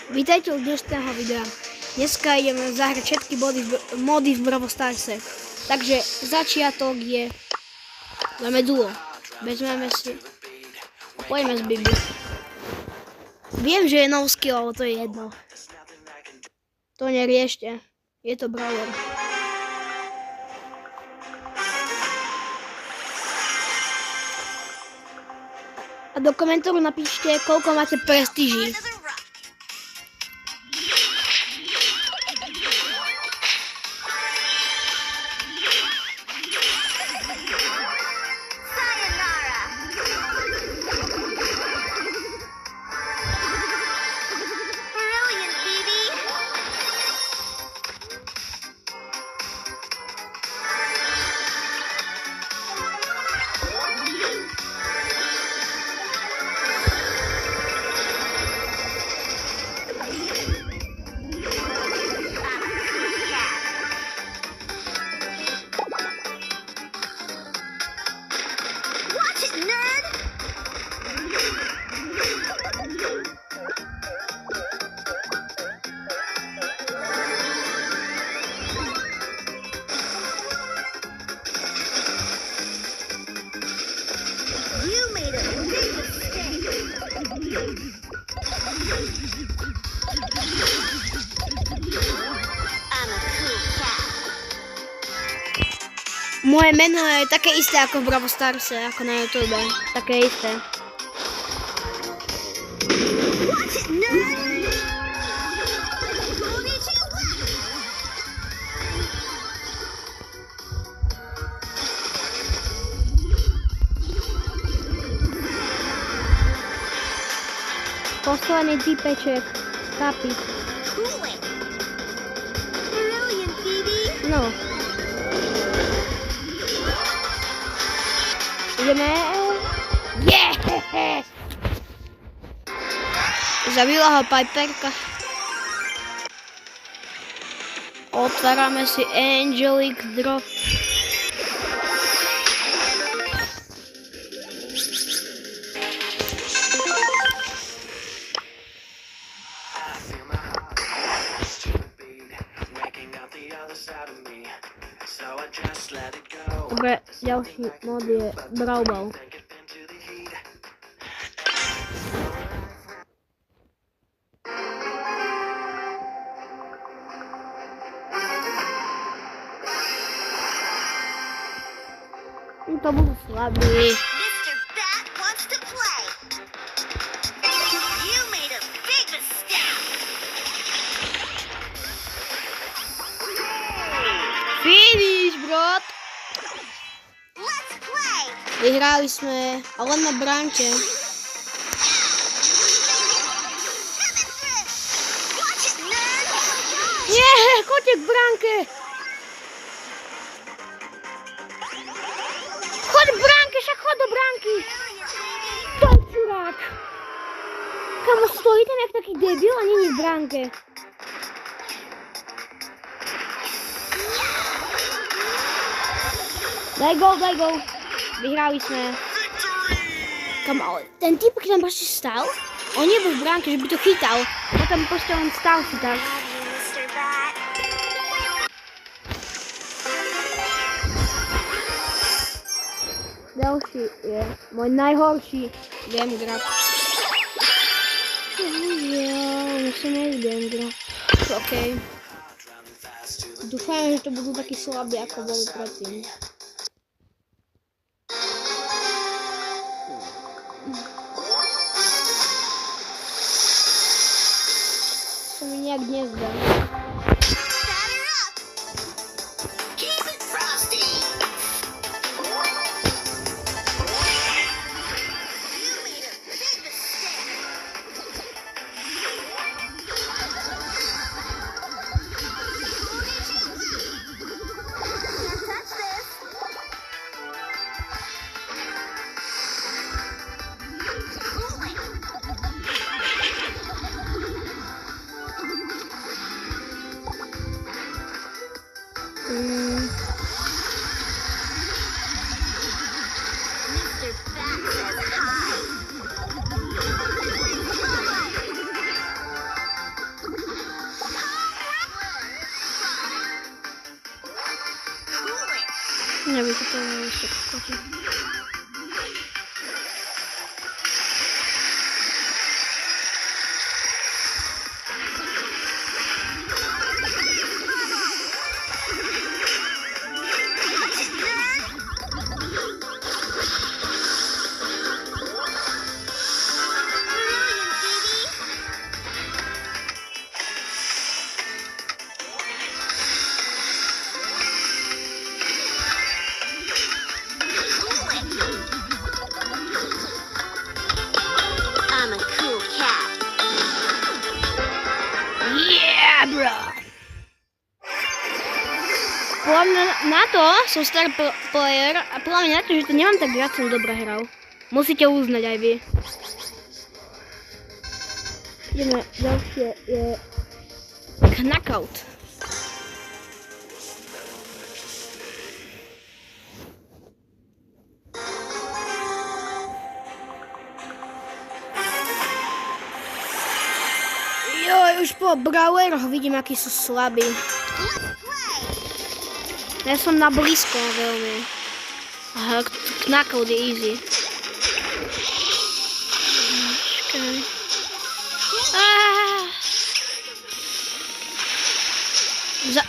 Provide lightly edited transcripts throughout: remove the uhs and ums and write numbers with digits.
Vítajte u dnešného videa. Dneska ideme zahrať všetky mody v Brawl Starse. Takže začiatok je... Dáme duo. Vezmeme si... Poďme z Bibi. Viem, že je no skill, ale to je jedno. To neriešte. Je to brawler. A do komentáru napíšte, koľko máte prestíží. Moje meno je také isté ako v Brawl Starse, ako na YouTube. Také isté. Posledný typeček. Kapi. No. Ideme. Yes! Zabila ho Piperka. Otvárame si Angelic Drop. Dobre, ďalší mod je Brawl Ball. To budú slabí. Finish, bro! Vyhrali sme, ale len na bránke. Nie, choďte k bránke! Choď k bránke, však choď do bránky! To je čurák! Kamo, stojí tam jak taký debil a není v bránke. Daj gol! Vyhrali sme. Kam, ale ten typ, keď tam proste stál, on nebol v bránke, že by to chytal. A tam proste on stál si tak. Ďalší je môj najhorší game grab. Neviem grab. OK. Dúfam, že to budú takí slabí, ako boli predtým. To mi nejak nezdá. Neviem, čo to je ešte kokoti. I'm a cool cat. Yeah, bro! Podľa mňa na to som star player a podľa mňa na to, že to nemám tak rád, som dobre hral. Musíte uznať aj vy. Ideme, ďalšie je knockout. Joj, už po brawleroch vidím, akí sú slabí. Ja som na blízko veľmi. Aha, knockout je easy. Počkaj.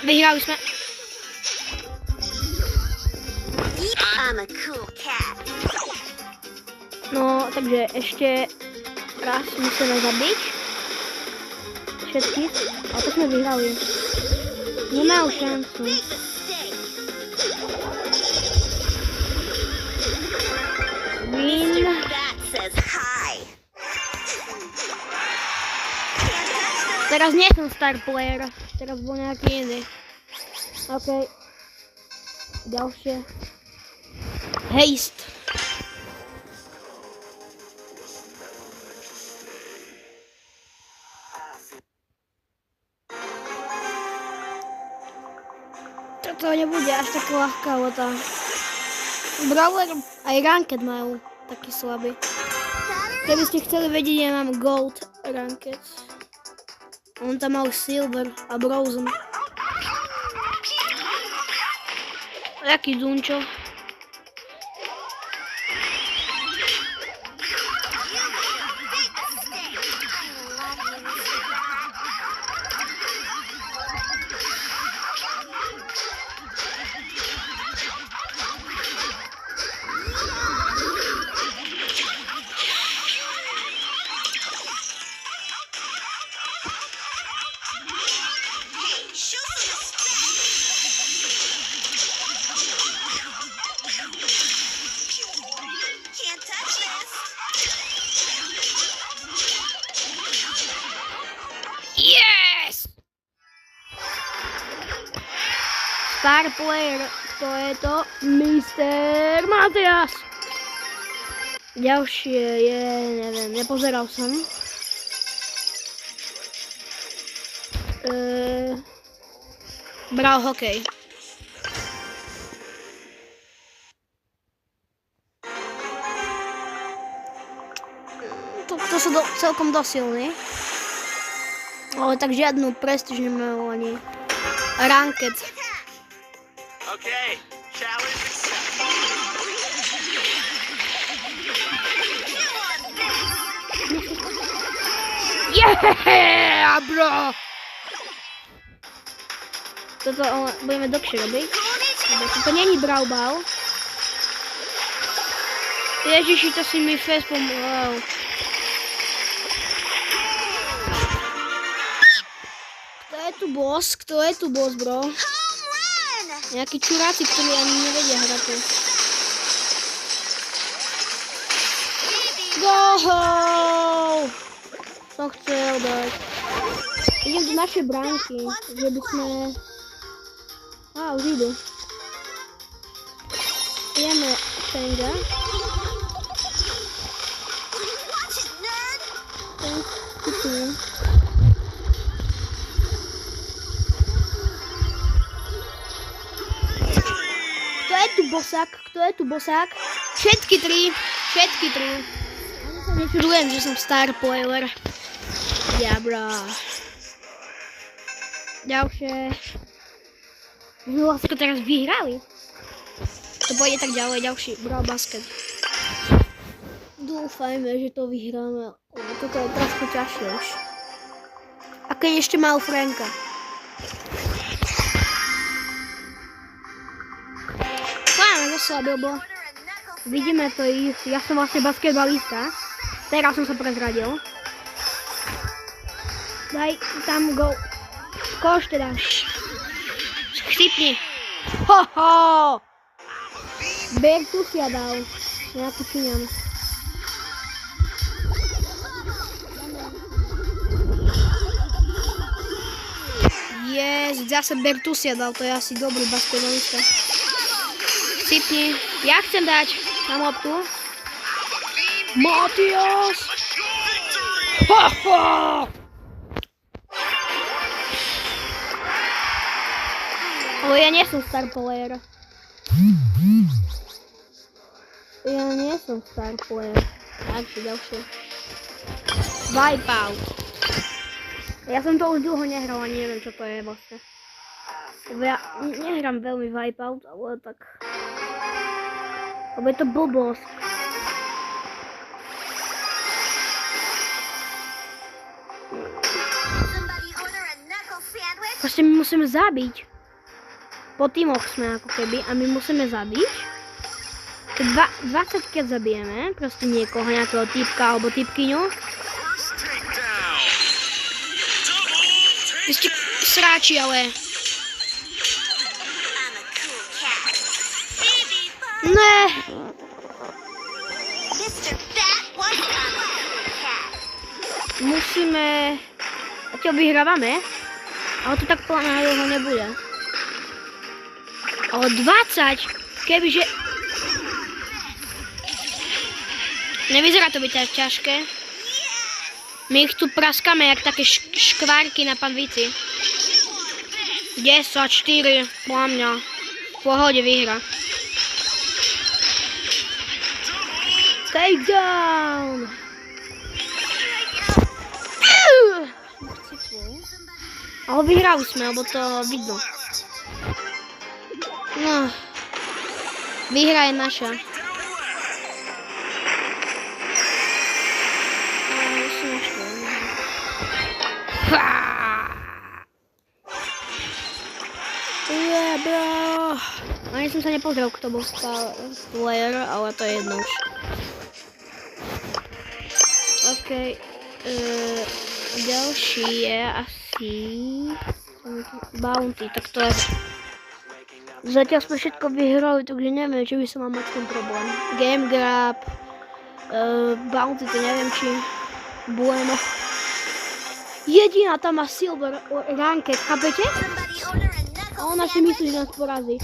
Vyhrali sme. I'm a cool cat. No, takže ešte raz musíme zabiť. Všetkých. A to sme vyhrali. Nemajú šancu. Win. That says hi. Teraz nie som star player. Teraz bol nejaký iný. OK. Ďalšie. Haste. Toto nebude až taká ľahká lota. Brawler aj ranked majú taký slabý. Keby ste chceli vedieť, ja mám gold ranked. On tam mal silver a bronze. Jaký dunčo. Yes! Star player, kto je to? Mr. Matias! Ďalšie je, neviem, nepozeral som. Bral hokej. To sú celkom dosilní. Ale tak žiadnu prestíž nemajú ani ranked. Okay, challenge accepted. Yeah, bro! Toto budeme dlhšie robiť. To není Brawl Ball. Ježiši, to si mi fest pomohol. Kto je tu boss? Kto je tu boss, bro? Nejakí čuráci, ktorí ani nevedia hrať. Gohou! Som chcel dať. Idem do našej bránky, že by sme... Už idú. Ideme Šenga. Kto je tu bosák? Kto je tu bosák? Všetky tri. Všetky tri. Ja sa nečudujem, že som star player. Jabra. Ďalšie. My vlastne teraz vyhrali. to pôjde tak ďalej, ďalší Brawl Basket. Dúfajme, že to vyhráme. Toto je trošku ťažšie už. A keď ešte mal Franka. Máme zoslabil, bo vidíme to ich. Ja som vlastne basketbalista. Teraz som sa prezradil. Daj tam go. Koš teda. Chcipni. Hoho! Bertusia dal. Nejaký Číňan. Zase Bertusia dal, to je asi dobrý basketbalista. Chcipni. Ja chcem dať na loptu. Matias! Haha! Ale ja nie som star player. Ja nie som star player. Takže ďalšie. Wipeout. Ja som to už dlho nehral, ani neviem, čo to je vlastne. Ja nehrám veľmi Wipeout, ale tak... Lebo je to blbosť. Proste my musíme zabiť. Po tímoch sme ako keby a my musíme zabiť. 20 keď zabijeme, proste niekoho, nejakého typka alebo typkyňu. Vy ste sráči, ale... Ne! Musíme... A čo vyhrávame? Ale to tak plná ho nebude. Ale 20! Kebyže... Nevyzerá to byť tak ťažké. My ich tu praskáme jak také škvárky na panvici. 10-4, podľa mňa. V pohode vyhra. Takedown! Ale vyhrali sme, lebo to vidno. No. Výhra je naša. Yeah, bro. Ani som sa nepozrel, kto bol star player, ale to je jedno už. OK. Ďalší je asi... Bounty, tak to je... Zatiaľ sme všetko vyhrali, takže neviem, či by som mal mať ten problém. Game Grab... Bounty, to neviem, či... Bueno. Jediná tam má Silver Ranked, chápete? A ona si myslí, že nás porazí.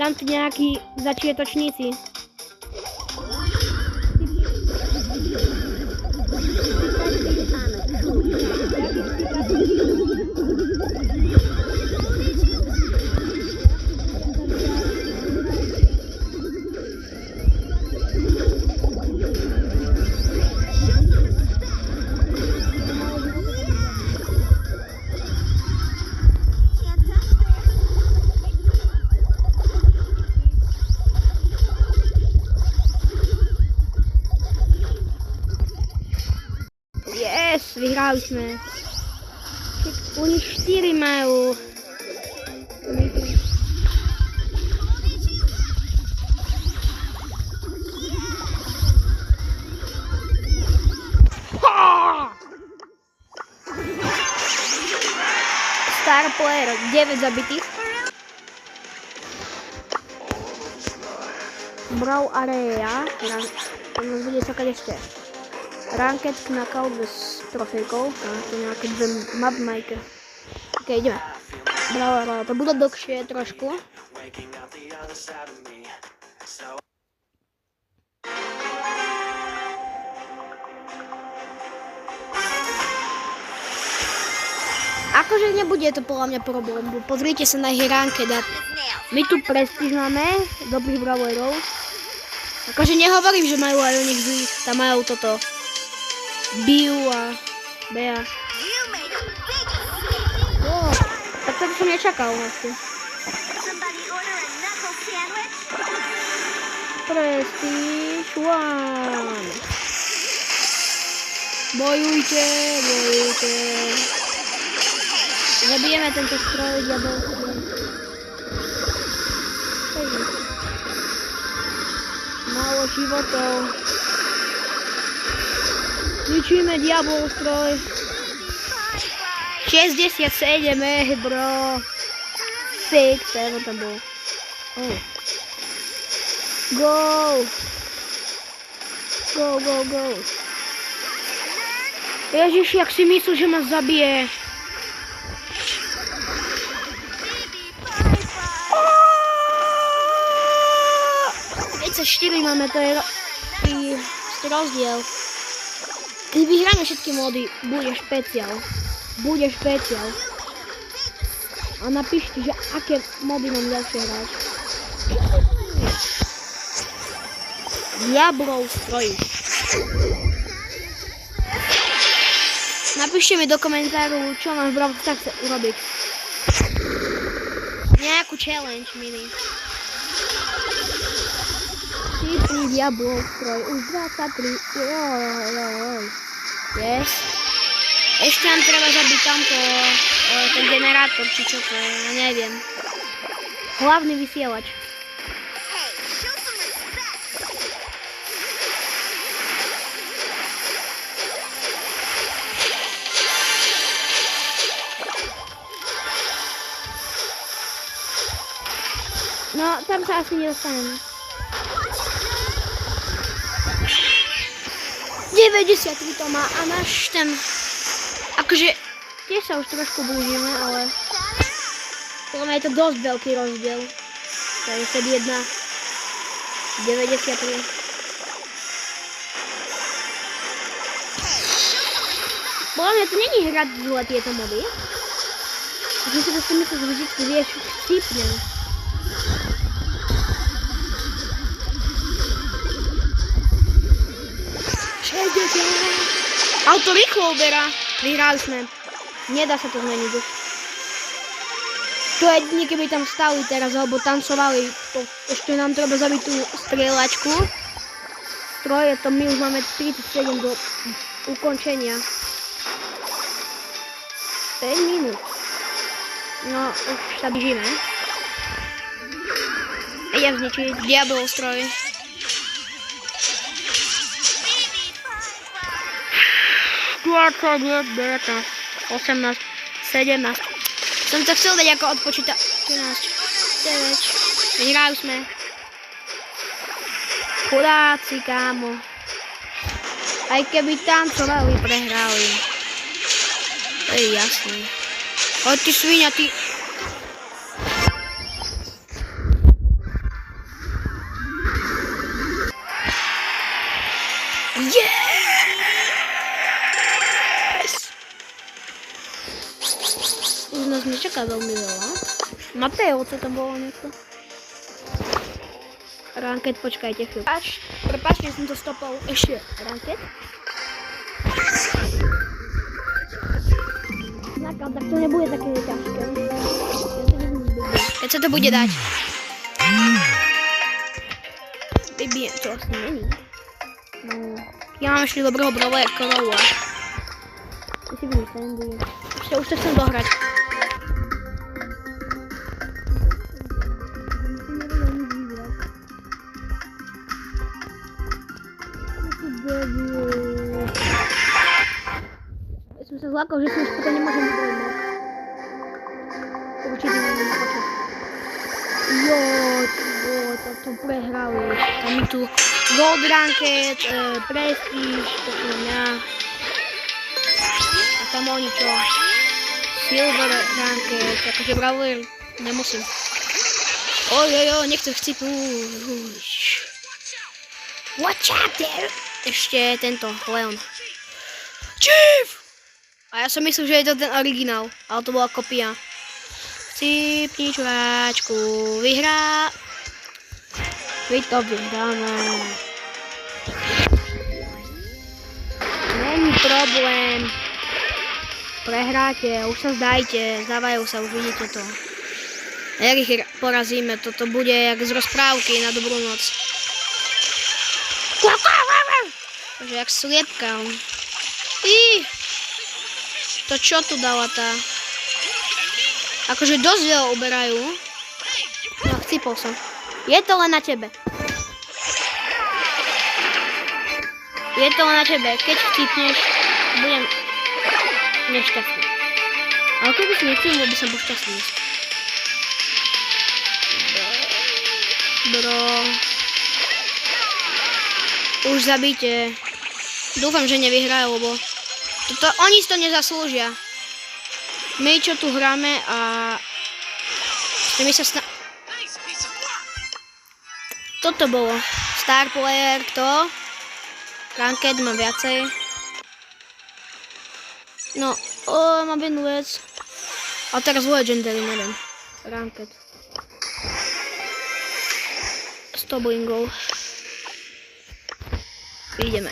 Tam tu nejakí začiatočníci. Yes, vyhrali sme. Oni 4 majú. Star player, 9 zabitých. Brawl Area. To nás bude čakať ešte. Ranked knockout bez trofejkov. To nejaké dve mapmaker. Ok, ideme. Bravo, to bude dlhšie trošku. Akože nebude to podľa mňa problém. Pozrite sa na ich ranked. My tu prestíž máme dobrých brawlerov. Akože nehovorím, že majú aj o nich zlých. Tam majú toto. Biu a Bea. Tak to som nečakal asi. pickle sandwich? Prestige One. Bojujte, bojujte. Zabijeme tento stroj diabolský. Málo životov. Ničíme diabol stroj. 67, bro. 6, 7 tam bol. Oh. Go! Go, go, go. Ježiš, jak si myslel, že ma zabije. 34 máme, to je rozdiel. Keď vyhráme všetky módy, bude špeciál. Bude špeciál. A napíšte, že aké módy mám ďalšie hrať. Diablov stroj. Napíšte mi do komentáru, čo mám v Brawl Stars urobiť. Nejakú challenge mini. Chytrý diablov stroj. Už 23. Yes. Ešte nám treba zabiť tamto, ten generátor, či čo to je, ja neviem. Hlavný vysielač. Hey, show some respect. No, tam sa asi nedostaneme. 93 to má a náš ten... Akože, tiež sa už trošku blížime, ale... Podľa mňa je to dosť veľký rozdiel. 51, 93. Podľa mňa to není hrať zle tieto mody. Že si to s tými sa vždycky vieš vtipne. Auto rýchlo uberá. Vyhrali sme. Nedá sa to zmeniť už. To jedni, keby tam stali teraz, alebo tancovali, to ešte nám treba zabiť tú strieľačku. Stroje, to my už máme 37 do ukončenia. 5 minút. No, už sa blížime. Idem zničiť diablov stroj. 18, 17. Som to chcel dať ako odpočíta. 13, 9. Vyhrali sme. Chudáci, kámo. Aj keby tancovali, prehrali. To je jasné. Hoď ty svinia, ty. Nás nečaká veľmi veľa. Mateo, co tam bolo niekto? Ranket, počkajte chvíľu. Prepáčte, som to stopol ešte. Ranket. Základ, tak to nebude také ťažké. Keď sa to bude dať. Baby, to asi není. No, ja mám ešte dobrého brawlera Crowa. Ty si vidíš, ten bude. Už to chcem dohrať. Ja som sa zlákal, že som už potom nemôžem vybrať. Určite nemôžem počať. Tak to prehrali. Tam mi tu Gold Ranket, Prestige, toto mňa. A tam oni čo? Silver Ranket, akože Brawler nemusím. Nechcem chcipnúť. Watch out there! Ešte tento, Leon. Chief! A ja som myslel, že je to ten originál, ale to bola kopia. Cipni čuráčku, vyhrá. Vy to vyhráme. Není problém. Prehráte, už sa zdajte, zdávajú sa, už vidíte to. Jak ich porazíme, to bude jak z rozprávky na dobrú noc. Takže jak sliepka. To čo tu dala tá? Akože dosť veľa uberajú. No, chcípol som. Je to len na tebe. Je to len na tebe. Keď chcípneš, budem nešťastný. Ale keby si nechcípnul, by som bol šťastný. Bro. Už zabite. Dúfam, že nevyhrajú, lebo oni si to nezaslúžia. My, čo tu hráme a my sa Toto bolo. Star player, kto? Ranked má viacej. No, mám jednu vec. A teraz Legendary, neviem. Ranked. 100 blingov. Ideme.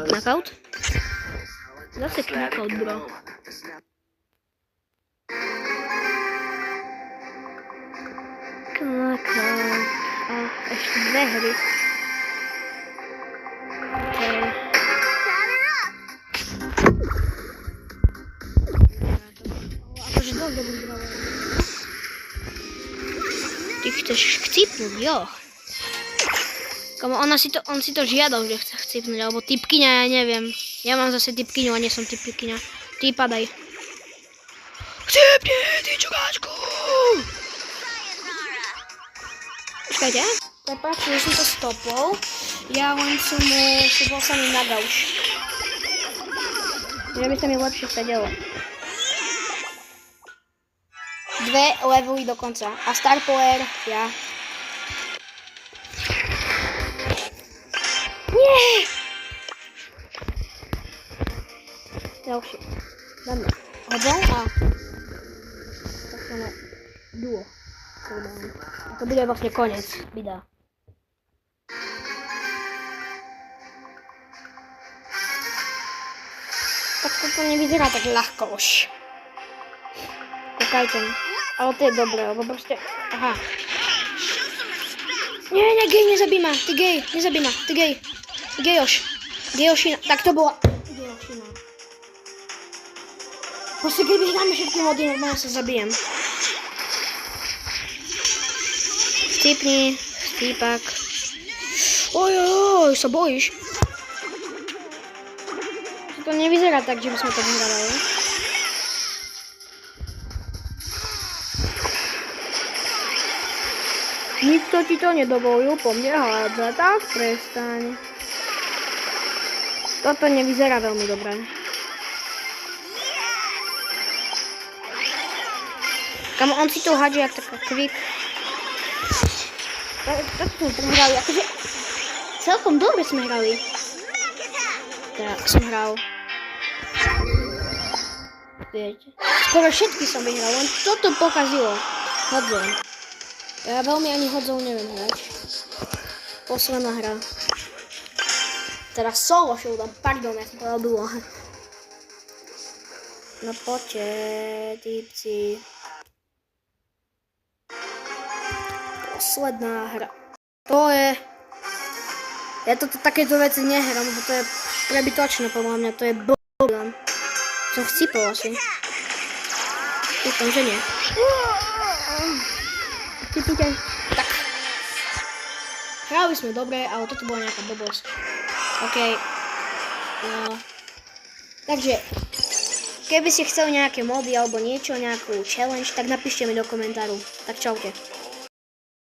Knockout? Zase knockout, bro. Knockout. A ešte dve hry. Okay. Akože dosť dobrý brawler. Ty chceš chcípnuť, jo. Komu, on si to žiadal, že chce chcípnuť, alebo typkyňa, ja neviem. Ja mám zase typkyňu a nie som typkyňa. Ty padaj. Chcípni, ty čukáčku! Počkajte. Prepáč, že som to stopol. Ja len som bol sa mi na gauč. Že by sa mi lepšie sedelo. 2 levely do konca. A star player, ja. Nie! Ďalšie. Dáme. Hodzol a takzvané duo. A to bude vlastne koniec videa. Tak to nevyzerá tak ľahko už. Kúkajte. Ale to je dobré, lebo proste... Aha. Nie, gej, nezabij ma. Ty gej, nezabij ma. Ty gej. Gejoš. Gejošina. Tak to bola... Gejošina. Proste keď vyhráme všetky mody, normálne sa zabijem. Chcípni. Chcípak. Ojoj, sa bojíš? To nevyzerá tak, že by sme to vyhrávali. Nikto ti to nedovolil po mne hádzať, tak prestaň. Toto nevyzerá veľmi dobre. Kam on si to hádže jak taká quick. Tak sme prehrali, akože celkom dobre sme hrali. Tak som hral. Viete. Skoro všetky som vyhral, len toto pokazilo. Hodzol. Ja veľmi ani hodzol neviem hrať. Posledná hra. Teda solo showdown, pardon, ja som povedal duo. No poďte, týpci. Posledná hra. To je... Ja toto takéto veci nehrám, lebo to je prebytočné podľa mňa, to je blbý. Som chcípol asi. Dúfam, že nie. Chcípite? Tak. Hrali sme dobre, ale toto bola nejaká blbosť. OK. No. Takže, keby ste chceli nejaké mody alebo niečo, nejakú challenge, tak napíšte mi do komentáru. Tak čaute.